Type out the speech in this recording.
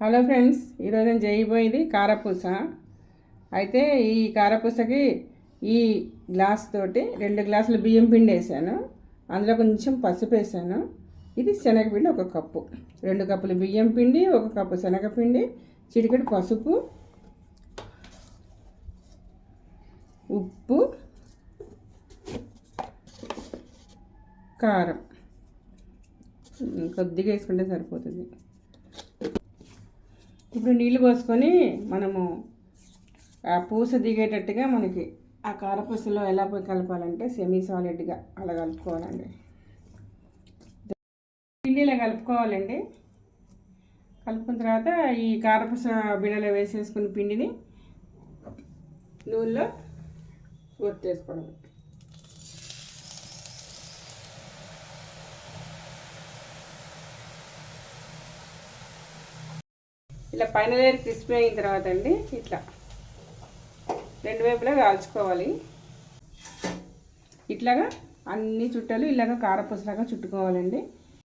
Hello friends, ఈరోజు నేను చేయబోయేది కారపూస. అయితే ఈ కారపూసకి ఈ గ్లాస్ తోటి 2 గ్లాసులు బియ్యం పిండి వేసాను. అందులో కొంచెం పసుపు వేసాను. ఇది శనగపిండి 1 కప్పు, 2 కప్పులు బియ్యం పిండి, 1 కప్పు శనగపిండి, చిటికెడు పసుపు, ఉప్పు, కారం కొద్దిగా వేసుకుంటే సరిపోతుంది. ఇప్పుడు నీళ్ళు పోసుకొని మనము ఆ పూస దిగేటట్టుగా మనకి ఆ కారపూసలో ఎలా పోయి కలపాలంటే సెమీ సాలిడ్గా అలా కలుపుకోవాలండి. పిండిలో కలుపుకోవాలండి. కలుపుకున్న తర్వాత ఈ కారపూస బిళ్ళలో వేసేసుకున్న పిండిని నూనెలో ఒత్తేసుకోవడం. ఇలా పైన లేయర్ క్రిస్పీ అయిన తర్వాత అండి ఇట్లా 2 వైపులా కాల్చుకోవాలి. ఇట్లాగా అన్ని చుట్టలు ఇలాగ కారపూసలాగా చుట్టుకోవాలండి.